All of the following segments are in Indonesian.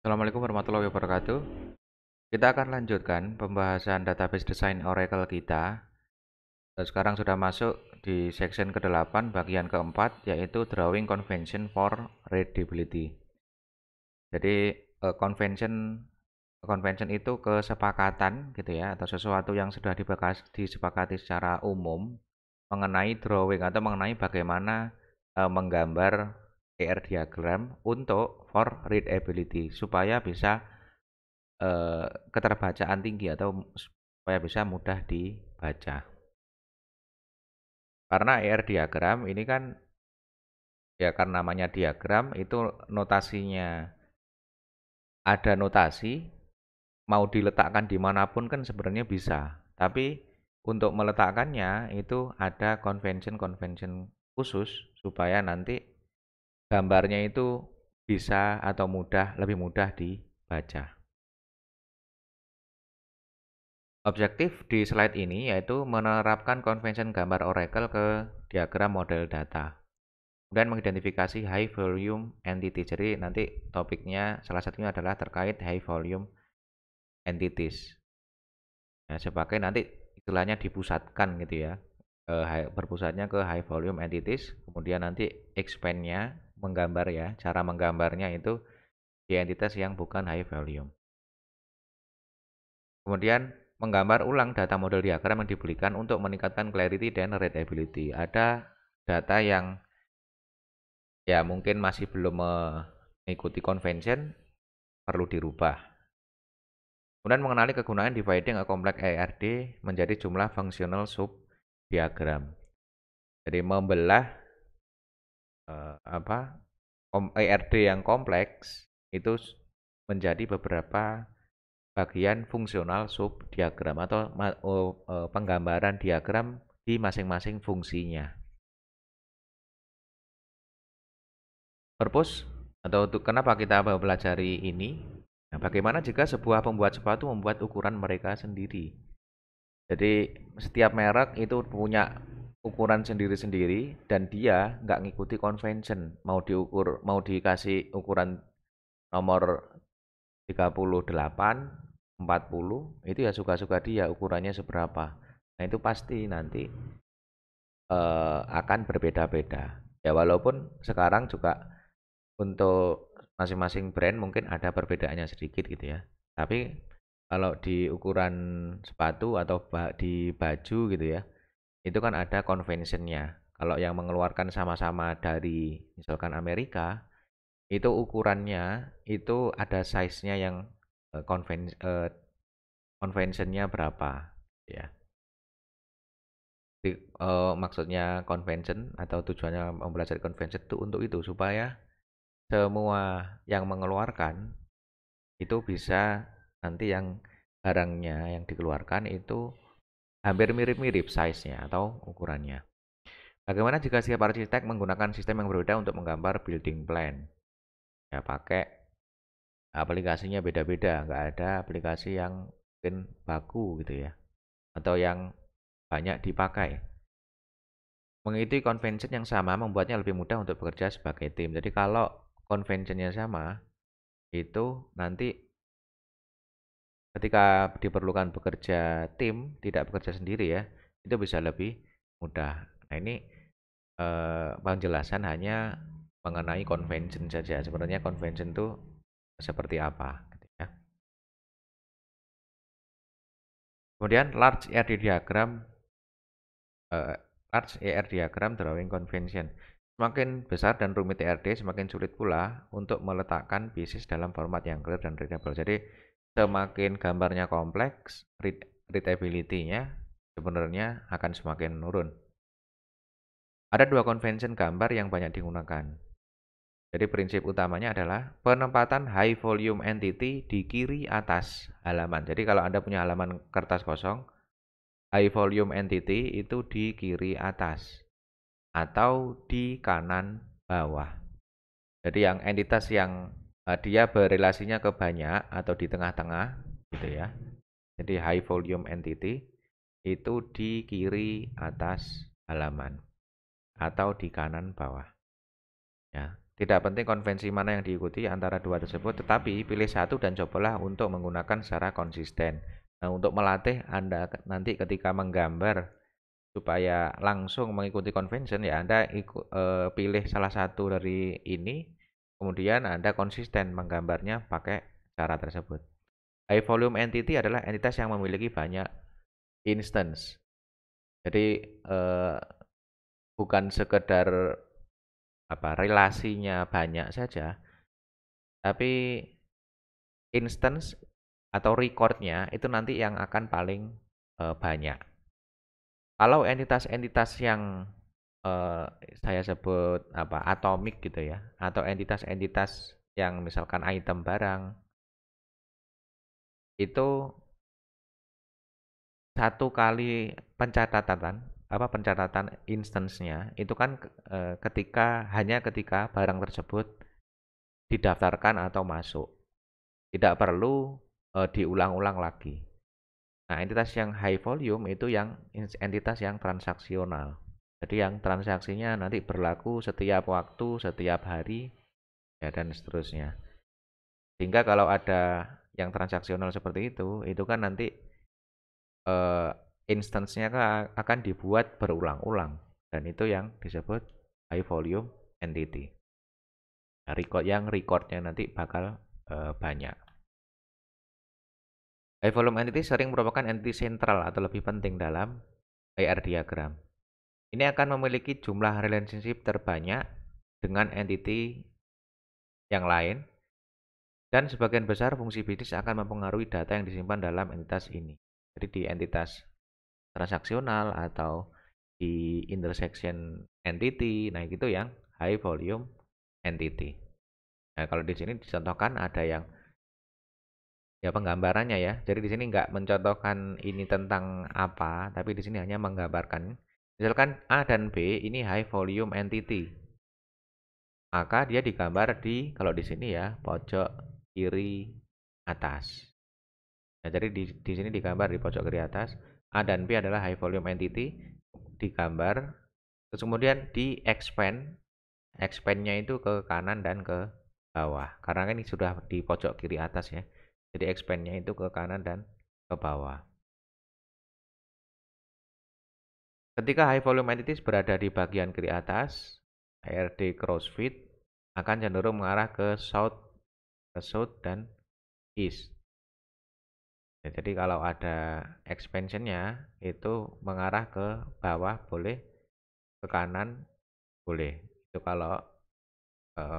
Assalamualaikum warahmatullahi wabarakatuh. Kita akan lanjutkan pembahasan database design Oracle kita. Sekarang sudah masuk di section ke-8 bagian keempat, yaitu Drawing Convention for Readability. Jadi convention convention itu kesepakatan gitu ya, atau sesuatu yang sudah disepakati secara umum mengenai drawing atau mengenai bagaimana menggambar ER diagram untuk for readability supaya bisa keterbacaan tinggi atau supaya bisa mudah dibaca. Karena ER diagram ini kan ya karena namanya diagram itu notasinya ada notasi mau diletakkan dimanapun kan sebenarnya bisa. Tapi untuk meletakkannya itu ada convention-convention khusus supaya nanti gambarnya itu bisa atau lebih mudah dibaca. Objektif di slide ini yaitu menerapkan convention gambar Oracle ke diagram model data. Kemudian mengidentifikasi high volume entity. Jadi nanti topiknya salah satunya adalah terkait high volume entities. Nah, sebagai nanti istilahnya dipusatkan gitu ya. Berpusatnya ke high volume entities. Kemudian nanti expand-nya menggambar ya. Cara menggambarnya itu di entitas yang bukan high volume. Kemudian menggambar ulang data model diagram yang diberikan untuk meningkatkan clarity dan readability. Ada data yang ya mungkin masih belum mengikuti convention, perlu dirubah. Kemudian mengenali kegunaan dividing a complex ERD menjadi jumlah fungsional sub diagram. Jadi membelah ERD yang kompleks itu menjadi beberapa bagian fungsional sub diagram atau penggambaran diagram di masing-masing fungsinya. Purpose atau untuk kenapa kita mempelajari ini? Nah, bagaimana jika sebuah pembuat sepatu membuat ukuran mereka sendiri? Jadi setiap merek itu punya ukuran sendiri-sendiri dan dia nggak ngikuti convention. Mau dikasih ukuran nomor 38, 40, itu ya suka-suka dia ukurannya seberapa. Nah, itu pasti nanti akan berbeda-beda. Ya walaupun sekarang juga untuk masing-masing brand mungkin ada perbedaannya sedikit gitu ya. Tapi kalau di ukuran sepatu atau di baju gitu ya, itu kan ada convention-nya. Kalau yang mengeluarkan sama-sama dari misalkan Amerika, itu ukurannya itu ada size-nya yang convention-nya berapa ya. Jadi, maksudnya convention atau tujuannya mempelajari convention itu untuk itu supaya semua yang mengeluarkan itu bisa nanti yang barangnya yang dikeluarkan itu hampir mirip-mirip size-nya atau ukurannya. Bagaimana jika setiap arsitek menggunakan sistem yang berbeda untuk menggambar building plan? Ya pakai aplikasinya beda-beda, nggak ada aplikasi yang mungkin baku gitu ya, atau yang banyak dipakai. Mengikuti convention yang sama membuatnya lebih mudah untuk bekerja sebagai tim. Jadi kalau conventionnya sama, itu nanti ketika diperlukan bekerja tim, tidak bekerja sendiri ya, itu bisa lebih mudah. Nah ini penjelasan hanya mengenai convention saja. Sebenarnya convention itu seperti apa gitu ya. Kemudian eh, large ER diagram drawing convention. Semakin besar dan rumit ERD, semakin sulit pula untuk meletakkan pieces dalam format yang clear dan readable. Jadi semakin gambarnya kompleks, readability-nya sebenarnya akan semakin menurun. Ada dua convention gambar yang banyak digunakan. Jadi prinsip utamanya adalah penempatan high volume entity di kiri atas halaman. Jadi kalau Anda punya halaman kertas kosong, high volume entity itu di kiri atas atau di kanan bawah. Jadi yang entitas yang dia berelasinya ke banyak atau di tengah-tengah gitu ya. Jadi high volume entity itu di kiri atas halaman atau di kanan bawah. Ya, Tidak penting konvensi mana yang diikuti antara dua tersebut, tetapi pilih satu dan cobalah untuk menggunakan secara konsisten. Nah, untuk melatih Anda nanti ketika menggambar supaya langsung mengikuti convention, ya Anda pilih salah satu dari ini, kemudian Anda konsisten menggambarnya pakai cara tersebut. High volume entity adalah entitas yang memiliki banyak instance. Jadi bukan sekedar relasinya banyak saja, tapi instance atau recordnya itu nanti yang akan paling banyak. Kalau entitas-entitas yang eh, saya sebut atomik gitu ya, atau entitas-entitas yang misalkan item barang, itu satu kali pencatatan instance-nya itu kan hanya ketika barang tersebut didaftarkan atau masuk. Tidak perlu diulang-ulang lagi. Nah, entitas yang high volume itu yang entitas yang transaksional. Jadi yang transaksinya nanti berlaku setiap waktu, setiap hari, ya dan seterusnya. Sehingga kalau ada yang transaksional seperti itu kan nanti eh, instance-nya akan dibuat berulang-ulang. Dan itu yang disebut high volume entity. Nah, recordnya nanti bakal banyak. High volume entity sering merupakan entity sentral atau lebih penting dalam IR diagram. Ini akan memiliki jumlah relationship terbanyak dengan entity yang lain, dan sebagian besar fungsi bisnis akan mempengaruhi data yang disimpan dalam entitas ini. Jadi di entitas transaksional atau di intersection entity, nah itu yang high volume entity. Nah, kalau di sini dicontohkan ada yang ya penggambarannya ya. Jadi di sini nggak mencontohkan ini tentang apa, tapi di sini hanya menggambarkan. Misalkan A dan B ini high volume entity, maka dia digambar kalau di sini ya pojok kiri atas. Nah, jadi di sini digambar di pojok kiri atas. A dan B adalah high volume entity, digambar. Terus kemudian di expandnya itu ke kanan dan ke bawah. Karena ini sudah di pojok kiri atas ya. Jadi expandnya itu ke kanan dan ke bawah. Ketika high volume entities berada di bagian kiri atas, HRD crossfit akan cenderung mengarah ke south dan east. Ya, jadi kalau ada expansionnya itu mengarah ke bawah boleh, ke kanan boleh. Itu kalau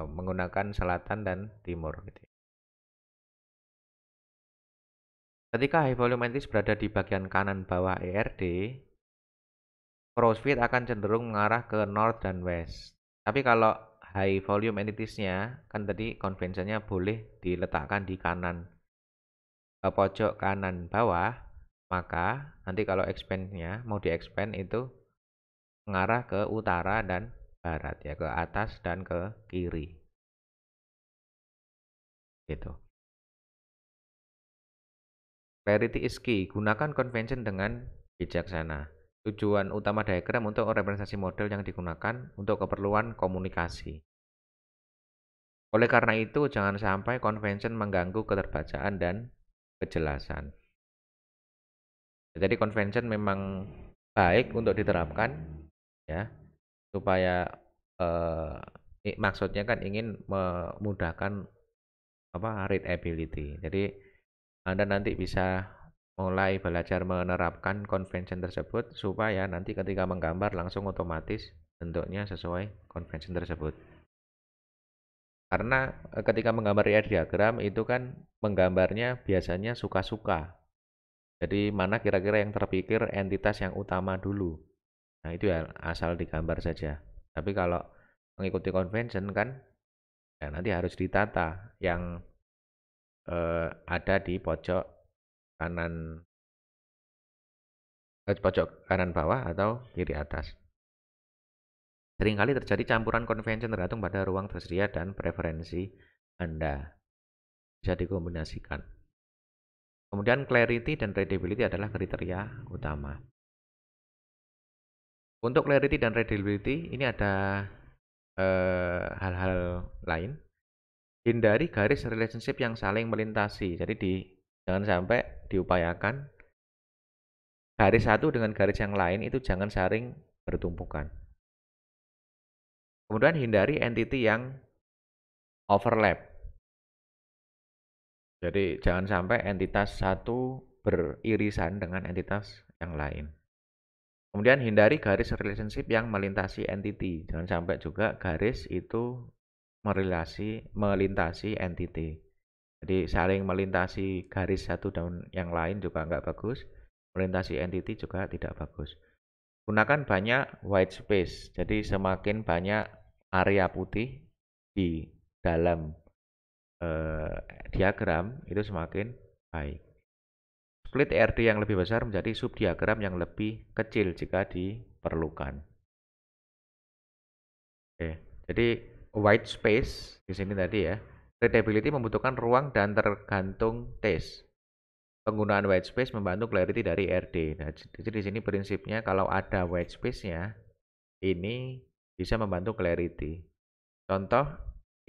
menggunakan selatan dan timur gitu ya. Ketika high volume entities berada di bagian kanan bawah ERD, crossfit akan cenderung mengarah ke north dan west. Tapi kalau high volume entities-nya kan tadi convention-nya boleh diletakkan di kanan, pojok kanan bawah, maka nanti kalau expand-nya mau di-expand itu mengarah ke utara dan barat ya, ke atas dan ke kiri. Gitu. Clarity is key. Gunakan convention dengan bijaksana. Tujuan utama diagram untuk representasi model yang digunakan untuk keperluan komunikasi. Oleh karena itu, jangan sampai convention mengganggu keterbacaan dan kejelasan. Jadi convention memang baik untuk diterapkan ya, supaya maksudnya kan ingin memudahkan readability. Jadi Anda nanti bisa mulai belajar menerapkan convention tersebut supaya nanti ketika menggambar langsung otomatis bentuknya sesuai convention tersebut. Karena ketika menggambar diagram itu kan menggambarnya biasanya suka-suka. Jadi mana kira-kira yang terpikir entitas yang utama dulu. Nah itu ya asal digambar saja. Tapi kalau mengikuti convention kan ya nanti harus ditata yang ada di pojok kanan bawah atau kiri atas. Seringkali terjadi campuran convention tergantung pada ruang tersedia dan preferensi Anda. Bisa dikombinasikan. Kemudian clarity dan readability adalah kriteria utama. Untuk clarity dan readability ini ada hal-hal lain. Hindari garis relationship yang saling melintasi. Jadi jangan sampai diupayakan garis satu dengan garis yang lain itu jangan saling bertumpukan. Kemudian hindari entity yang overlap. Jadi jangan sampai entitas satu beririsan dengan entitas yang lain. Kemudian hindari garis relationship yang melintasi entity. Jangan sampai juga garis itu melintasi entity. Jadi saling melintasi garis satu dan yang lain juga nggak bagus. Melintasi entity juga tidak bagus. Gunakan banyak white space. Jadi semakin banyak area putih di dalam diagram itu semakin baik. Split ERD yang lebih besar menjadi subdiagram yang lebih kecil jika diperlukan. Oke, jadi white space di sini tadi ya. Readability membutuhkan ruang dan tergantung taste. Penggunaan white space membantu clarity dari RD. Nah, jadi di sini prinsipnya kalau ada white space-nya ini bisa membantu clarity. Contoh,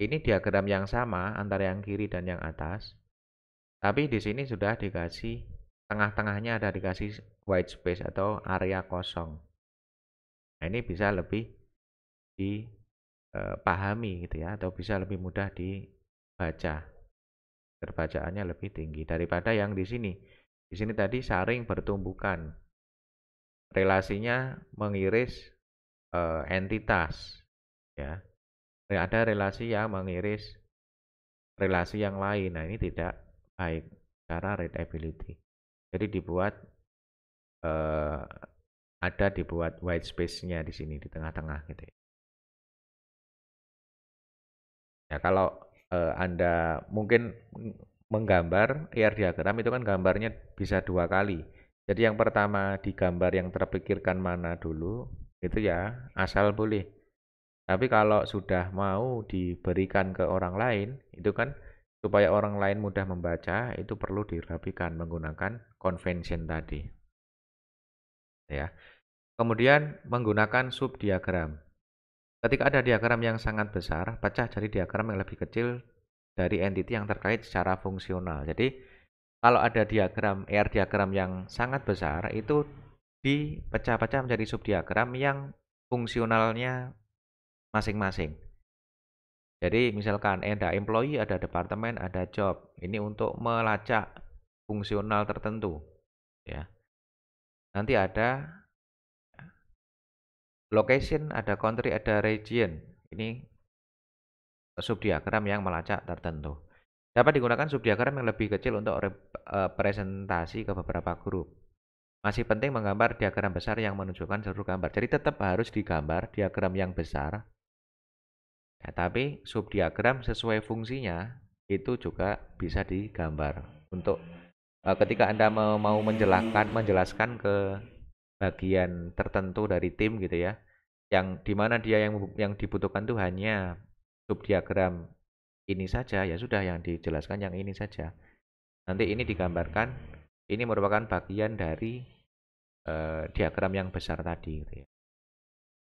ini diagram yang sama antara yang kiri dan yang atas. Tapi di sini sudah dikasih tengah-tengahnya ada dikasih white space atau area kosong. Nah, ini bisa lebih dipahami gitu ya atau bisa lebih mudah dibaca. Terbacaannya lebih tinggi daripada yang di sini. Di sini tadi saring bertumbukan. Relasinya mengiris entitas ya. Ada relasi yang mengiris relasi yang lain. Nah, ini tidak baik secara readability. Jadi dibuat white space-nya di sini di tengah-tengah gitu ya. Ya, kalau Anda mungkin menggambar ER diagram itu kan gambarnya bisa 2 kali. Jadi yang pertama digambar yang terpikirkan mana dulu, itu ya asal boleh. Tapi kalau sudah mau diberikan ke orang lain, itu kan supaya orang lain mudah membaca, itu perlu dirapikan menggunakan convention tadi. Ya. Kemudian menggunakan subdiagram. Ketika ada diagram yang sangat besar, pecah jadi diagram yang lebih kecil dari entity yang terkait secara fungsional. Jadi, kalau ada diagram, ER diagram yang sangat besar, itu dipecah-pecah menjadi subdiagram yang fungsionalnya masing-masing. Jadi, misalkan ada employee, ada departemen, ada job. Ini untuk melacak fungsional tertentu. Ya. Nanti ada location, ada country, ada region. Ini subdiagram yang melacak tertentu. Dapat digunakan subdiagram yang lebih kecil untuk representasi ke beberapa grup. Masih penting menggambar diagram besar yang menunjukkan seluruh gambar. Jadi tetap harus digambar diagram yang besar. Ya, tapi subdiagram sesuai fungsinya itu juga bisa digambar. Untuk ketika Anda mau menjelaskan ke bagian tertentu dari tim gitu ya, yang dimana dia yang dibutuhkan tuh hanya subdiagram ini saja, ya sudah yang dijelaskan yang ini saja. Nanti ini digambarkan, ini merupakan bagian dari diagram yang besar tadi gitu ya.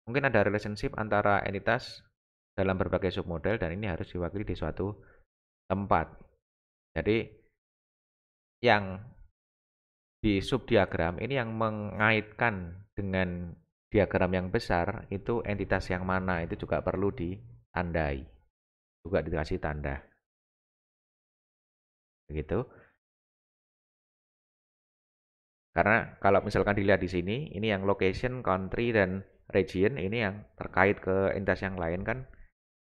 Mungkin ada relationship antara entitas dalam berbagai submodel dan ini harus diwakili di suatu tempat. Jadi yang di subdiagram ini yang mengaitkan dengan diagram yang besar itu entitas yang mana itu juga perlu ditandai. Juga dikasih tanda. Begitu. Karena kalau misalkan dilihat di sini, ini yang location, country, dan region, ini yang terkait ke entitas yang lain kan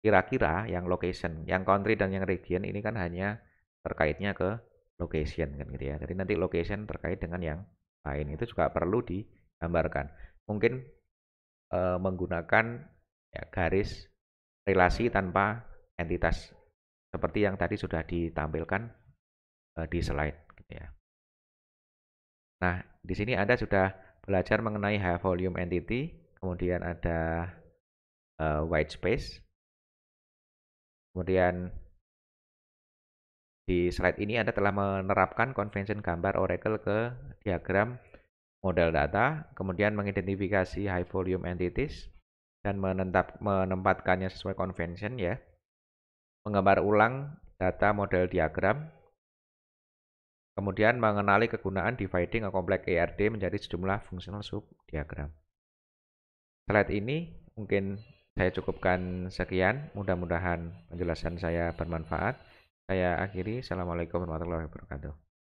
kira-kira yang location, yang country dan yang region ini kan hanya terkaitnya ke location kan gitu ya. Jadi nanti location terkait dengan yang lain itu juga perlu digambarkan. Mungkin menggunakan ya, garis relasi tanpa entitas seperti yang tadi sudah ditampilkan di slide gitu ya. Nah, di sini Anda sudah belajar mengenai high volume entity, kemudian ada white space. Kemudian di slide ini Anda telah menerapkan convention gambar Oracle ke diagram model data, kemudian mengidentifikasi high volume entities, dan menempatkannya sesuai convention ya. Menggambar ulang data model diagram, kemudian mengenali kegunaan dividing a complex ERD menjadi sejumlah functional subdiagram. Slide ini mungkin saya cukupkan sekian, mudah-mudahan penjelasan saya bermanfaat. Saya akhiri, Assalamualaikum warahmatullahi wabarakatuh.